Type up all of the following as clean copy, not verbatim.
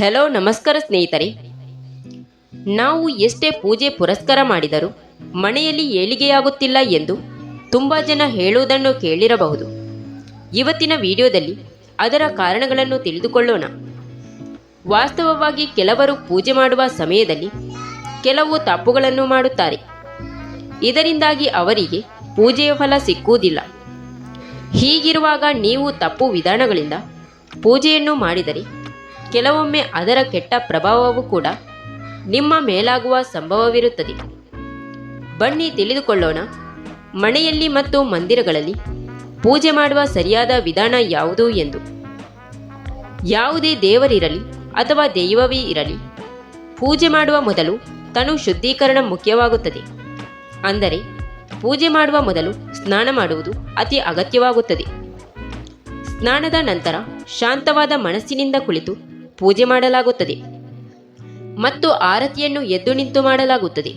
Hello ನಮಸ್ಕಾರ ಸ್ನೇಹಿತರೆ. ನಾವು ಎಷ್ಟೇ ಪೂಜೆ ಪುರಸ್ಕಾರ ಮಾಡಿದರೂ ಮನೆಯಲ್ಲಿ ಏಳಿಗೆಯಾಗುತ್ತಿಲ್ಲ ಎಂದು ತುಂಬ ಜನ ಹೇಳುವುದನ್ನು ಕೇಳಿರಬಹುದು. ಇವತ್ತಿನ ವಿಡಿಯೋದಲ್ಲಿ ಅದರ ಕಾರಣಗಳನ್ನು ತಿಳಿದುಕೊಳ್ಳೋಣ. ವಾಸ್ತವವಾಗಿ ಕೆಲವರು ಪೂಜೆ ಮಾಡುವ ಸಮಯದಲ್ಲಿ ಕೆಲವು ತಪ್ಪುಗಳನ್ನು ಮಾಡುತ್ತಾರೆ. ಇದರಿಂದಾಗಿ ಅವರಿಗೆ ಪೂಜೆಯ ಫಲ ಸಿಕ್ಕುವುದಿಲ್ಲ. ಹೀಗಿರುವಾಗ ನೀವು ತಪ್ಪು ವಿಧಾನಗಳಿಂದ ಪೂಜೆಯನ್ನು ಮಾಡಿದರೆ ಕೆಲವೊಮ್ಮೆ ಅದರ ಕೆಟ್ಟ ಪ್ರಭಾವವೂ ಕೂಡ ನಿಮ್ಮ ಮೇಲಾಗುವ ಸಂಭವವಿರುತ್ತದೆ. ಬನ್ನಿ ತಿಳಿದುಕೊಳ್ಳೋಣ. ಮನೆಯಲ್ಲಿ ಮತ್ತು ಮಂದಿರಗಳಲ್ಲಿ ಪೂಜೆ ಮಾಡುವ ಸರಿಯಾದ ವಿಧಾನ ಯಾವುದು ಎಂದು. ಯಾವುದೇ ದೇವರಿರಲಿ ಅಥವಾ ದೈವವೇ ಇರಲಿ, ಪೂಜೆ ಮಾಡುವ ಮೊದಲು ತನು ಶುದ್ಧೀಕರಣ ಮುಖ್ಯವಾಗುತ್ತದೆ. ಅಂದರೆ ಪೂಜೆ ಮಾಡುವ ಮೊದಲು ಸ್ನಾನ ಮಾಡುವುದು ಅತಿ ಅಗತ್ಯವಾಗುತ್ತದೆ. ಸ್ನಾನದ ನಂತರ ಶಾಂತವಾದ ಮನಸ್ಸಿನಿಂದ ಕುಳಿತು ಪೂಜೆ ಮಾಡಲಾಗುತ್ತದೆ ಮತ್ತು ಆರತಿಯನ್ನು ಎದ್ದು ನಿಂತು ಮಾಡಲಾಗುತ್ತದೆ.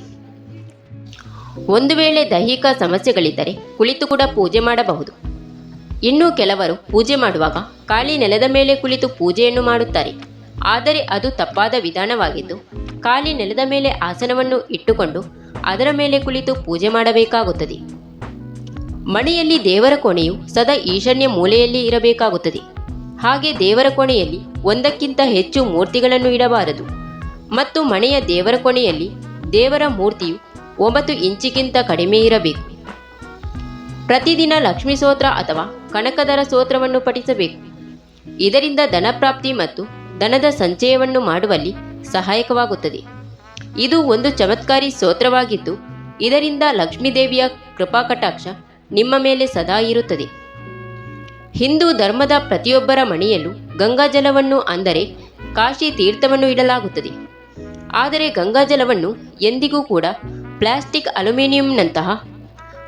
ಒಂದು ವೇಳೆ ದೈಹಿಕ ಸಮಸ್ಯೆಗಳಿದ್ದರೆ ಕುಳಿತು ಕೂಡ ಪೂಜೆ ಮಾಡಬಹುದು. ಇನ್ನು ಕೆಲವರು ಪೂಜೆ ಮಾಡುವಾಗ ಖಾಲಿ ನೆಲದ ಮೇಲೆ ಕುಳಿತು ಪೂಜೆಯನ್ನು ಮಾಡುತ್ತಾರೆ. ಆದರೆ ಅದು ತಪ್ಪಾದ ವಿಧಾನವಾಗಿದ್ದು, ಖಾಲಿ ನೆಲದ ಮೇಲೆ ಆಸನವನ್ನು ಇಟ್ಟುಕೊಂಡು ಅದರ ಮೇಲೆ ಕುಳಿತು ಪೂಜೆ ಮಾಡಬೇಕಾಗುತ್ತದೆ. ಮನೆಯಲ್ಲಿ ದೇವರ ಕೋಣೆಯು ಸದಾ ಈಶಾನ್ಯ ಮೂಲೆಯಲ್ಲಿ ಇರಬೇಕಾಗುತ್ತದೆ. ಹಾಗೆ ದೇವರ ಕೋಣೆಯಲ್ಲಿ ಒಂದಕ್ಕಿಂತ ಹೆಚ್ಚು ಮೂರ್ತಿಗಳನ್ನು ಇಡಬಾರದು ಮತ್ತು ಮನೆಯ ದೇವರ ಕೋಣೆಯಲ್ಲಿ ದೇವರ ಮೂರ್ತಿಯು 9 ಇಂಚಿಗಿಂತ ಕಡಿಮೆ ಇರಬೇಕು. ಪ್ರತಿದಿನ ಲಕ್ಷ್ಮೀ ಸ್ತೋತ್ರ ಅಥವಾ ಕನಕದರ ಸ್ತೋತ್ರವನ್ನು ಪಠಿಸಬೇಕು. ಇದರಿಂದ ಧನಪ್ರಾಪ್ತಿ ಮತ್ತು ಧನದ ಸಂಚಯವನ್ನು ಮಾಡುವಲ್ಲಿ ಸಹಾಯಕವಾಗುತ್ತದೆ. ಇದು ಒಂದು ಚಮತ್ಕಾರಿ ಸ್ತೋತ್ರವಾಗಿದ್ದು, ಇದರಿಂದ ಲಕ್ಷ್ಮೀದೇವಿಯ ಕೃಪಾಕಟಾಕ್ಷ ನಿಮ್ಮ ಮೇಲೆ ಸದಾ ಇರುತ್ತದೆ. ಹಿಂದೂ ಧರ್ಮದ ಪ್ರತಿಯೊಬ್ಬರ ಮನೆಯಲ್ಲೂ ಗಂಗಾಜಲವನ್ನು ಅಂದರೆ ಕಾಶಿ ತೀರ್ಥವನ್ನು ಇಡಲಾಗುತ್ತದೆ. ಆದರೆ ಗಂಗಾಜಲವನ್ನು ಎಂದಿಗೂ ಕೂಡ ಪ್ಲಾಸ್ಟಿಕ್, ಅಲ್ಯೂಮಿನಿಯಂನಂತಹ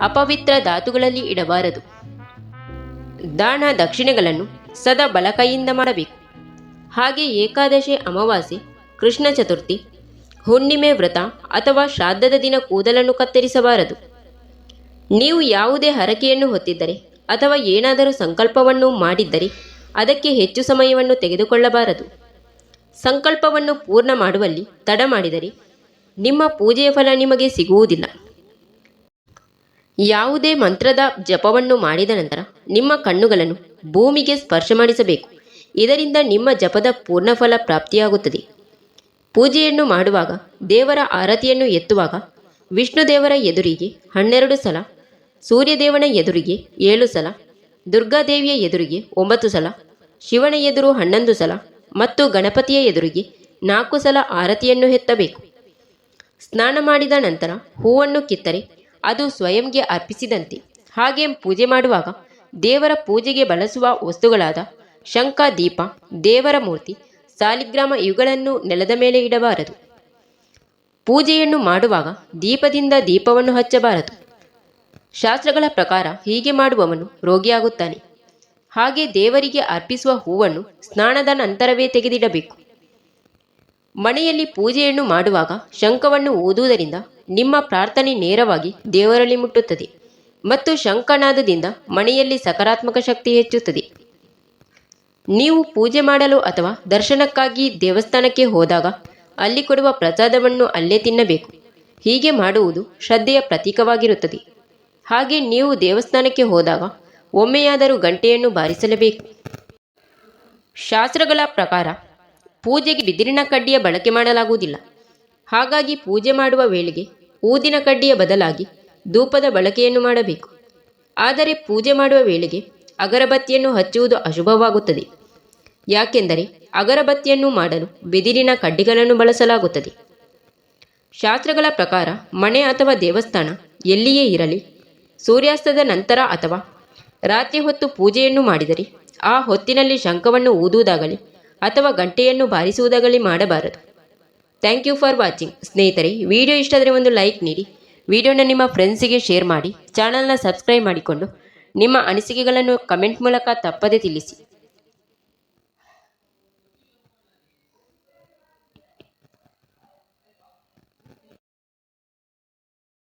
ಅಪವಿತ್ರ ಧಾತುಗಳಲ್ಲಿ ಇಡಬಾರದು. ದಾನ ದಕ್ಷಿಣೆಗಳನ್ನು ಸದಾ ಬಲಕೈಯಿಂದ ಮಾಡಬೇಕು. ಹಾಗೆ ಏಕಾದಶಿ, ಅಮಾವಾಸ್ಯೆ, ಕೃಷ್ಣ ಚತುರ್ಥಿ, ಹುಣ್ಣಿಮೆ ವ್ರತ ಅಥವಾ ಶ್ರಾದ್ದದ ದಿನ ಕೂದಲನ್ನು ಕತ್ತರಿಸಬಾರದು. ನೀವು ಯಾವುದೇ ಹರಕೆಯನ್ನು ಹೊತ್ತಿದ್ದರೆ ಅಥವಾ ಏನಾದರೂ ಸಂಕಲ್ಪವನ್ನು ಮಾಡಿದ್ದರೆ ಅದಕ್ಕೆ ಹೆಚ್ಚು ಸಮಯವನ್ನು ತೆಗೆದುಕೊಳ್ಳಬಾರದು. ಸಂಕಲ್ಪವನ್ನು ಪೂರ್ಣ ಮಾಡುವಲ್ಲಿ ತಡ ಮಾಡಿದರೆ ನಿಮ್ಮ ಪೂಜೆಯ ಫಲ ನಿಮಗೆ ಸಿಗುವುದಿಲ್ಲ. ಯಾವುದೇ ಮಂತ್ರದ ಜಪವನ್ನು ಮಾಡಿದ ನಂತರ ನಿಮ್ಮ ಕಣ್ಣುಗಳನ್ನು ಭೂಮಿಗೆ ಸ್ಪರ್ಶ ಮಾಡಿಸಬೇಕು. ಇದರಿಂದ ನಿಮ್ಮ ಜಪದ ಪೂರ್ಣ ಫಲ ಪ್ರಾಪ್ತಿಯಾಗುತ್ತದೆ. ಪೂಜೆಯನ್ನು ಮಾಡುವಾಗ ದೇವರ ಆರತಿಯನ್ನು ಎತ್ತುವಾಗ ವಿಷ್ಣು ದೇವರ ಎದುರಿಗೆ 12 ಸಲ, ಸೂರ್ಯದೇವನ ಎದುರಿಗೆ 7 ಸಲ, ದುರ್ಗಾದೇವಿಯ ಎದುರಿಗೆ 9 ಸಲ, ಶಿವನ ಎದುರು 11 ಸಲ ಮತ್ತು ಗಣಪತಿಯ ಎದುರಿಗೆ 4 ಸಲ ಆರತಿಯನ್ನು ಎತ್ತಬೇಕು. ಸ್ನಾನ ಮಾಡಿದ ನಂತರ ಹೂವನ್ನು ಕಿತ್ತರೆ ಅದು ಸ್ವಯಂಗೆ ಅರ್ಪಿಸಿದಂತೆ. ಹಾಗೆ ಪೂಜೆ ಮಾಡುವಾಗ ದೇವರ ಪೂಜೆಗೆ ಬಳಸುವ ವಸ್ತುಗಳಾದ ಶಂಖ, ದೀಪ, ದೇವರ ಮೂರ್ತಿ, ಸಾಲಿಗ್ರಾಮ ಇವುಗಳನ್ನು ನೆಲದ ಮೇಲೆ ಇಡಬಾರದು. ಪೂಜೆಯನ್ನು ಮಾಡುವಾಗ ದೀಪದಿಂದ ದೀಪವನ್ನು ಹಚ್ಚಬಾರದು. ಶಾಸ್ತ್ರಗಳ ಪ್ರಕಾರ ಹೀಗೆ ಮಾಡುವವನು ರೋಗಿಯಾಗುತ್ತಾನೆ. ಹಾಗೆ ದೇವರಿಗೆ ಅರ್ಪಿಸುವ ಹೂವನ್ನು ಸ್ನಾನದ ನಂತರವೇ ತೆಗೆದಿಡಬೇಕು. ಮನೆಯಲ್ಲಿ ಪೂಜೆಯನ್ನು ಮಾಡುವಾಗ ಶಂಖವನ್ನು ಊದುವುದರಿಂದ ನಿಮ್ಮ ಪ್ರಾರ್ಥನೆ ನೇರವಾಗಿ ದೇವರಲ್ಲಿ ಮುಟ್ಟುತ್ತದೆ ಮತ್ತು ಶಂಖನಾದದಿಂದ ಮನೆಯಲ್ಲಿ ಸಕಾರಾತ್ಮಕ ಶಕ್ತಿ ಹೆಚ್ಚುತ್ತದೆ. ನೀವು ಪೂಜೆ ಮಾಡಲು ಅಥವಾ ದರ್ಶನಕ್ಕಾಗಿ ದೇವಸ್ಥಾನಕ್ಕೆ ಹೋದಾಗ ಅಲ್ಲಿ ಕೊಡುವ ಪ್ರಸಾದವನ್ನು ಅಲ್ಲೇ ತಿನ್ನಬೇಕು. ಹೀಗೆ ಮಾಡುವುದು ಶ್ರದ್ಧೆಯ ಪ್ರತೀಕವಾಗಿರುತ್ತದೆ. ಹಾಗೆ ನೀವು ದೇವಸ್ಥಾನಕ್ಕೆ ಹೋದಾಗ ಒಮ್ಮೆಯಾದರೂ ಗಂಟೆಯನ್ನು ಬಾರಿಸಲೇಬೇಕು. ಶಾಸ್ತ್ರಗಳ ಪ್ರಕಾರ ಪೂಜೆಗೆ ಬಿದಿರಿನ ಕಡ್ಡಿಯ ಬಳಕೆ ಮಾಡಲಾಗುವುದಿಲ್ಲ. ಹಾಗಾಗಿ ಪೂಜೆ ಮಾಡುವ ವೇಳೆಗೆ ಊದಿನ ಕಡ್ಡಿಯ ಬದಲಾಗಿ ಧೂಪದ ಬಳಕೆಯನ್ನು ಮಾಡಬೇಕು. ಆದರೆ ಪೂಜೆ ಮಾಡುವ ವೇಳೆಗೆ ಅಗರಬತ್ತಿಯನ್ನು ಹಚ್ಚುವುದು ಅಶುಭವಾಗುತ್ತದೆ. ಯಾಕೆಂದರೆ ಅಗರಬತ್ತಿಯನ್ನು ಮಾಡಲು ಬಿದಿರಿನ ಕಡ್ಡಿಗಳನ್ನು ಬಳಸಲಾಗುತ್ತದೆ. ಶಾಸ್ತ್ರಗಳ ಪ್ರಕಾರ ಮನೆ ಅಥವಾ ದೇವಸ್ಥಾನ ಎಲ್ಲಿಯೇ ಇರಲಿ, ಸೂರ್ಯಾಸ್ತದ ನಂತರ ಅಥವಾ ರಾತ್ರಿ ಹೊತ್ತು ಪೂಜೆಯನ್ನು ಮಾಡಿದರೆ ಆ ಹೊತ್ತಿನಲ್ಲಿ ಶಂಖವನ್ನು ಊದುವುದಾಗಲಿ ಅಥವಾ ಗಂಟೆಯನ್ನು ಬಾರಿಸುವುದಾಗಲಿ ಮಾಡಬಾರದು. Thank you for watching. ಸ್ನೇಹಿತರೆ, ವಿಡಿಯೋ ಇಷ್ಟ ಆದರೆ ಒಂದು ಲೈಕ್ ನೀಡಿ, ವಿಡಿಯೋನ ನಿಮ್ಮ ಫ್ರೆಂಡ್ಸಿಗೆ ಶೇರ್ ಮಾಡಿ, ಚಾನಲ್ನ ಸಬ್ಸ್ಕ್ರೈಬ್ ಮಾಡಿಕೊಂಡು ನಿಮ್ಮ ಅನಿಸಿಕೆಗಳನ್ನು ಕಮೆಂಟ್ ಮೂಲಕ ತಪ್ಪದೇ ತಿಳಿಸಿ.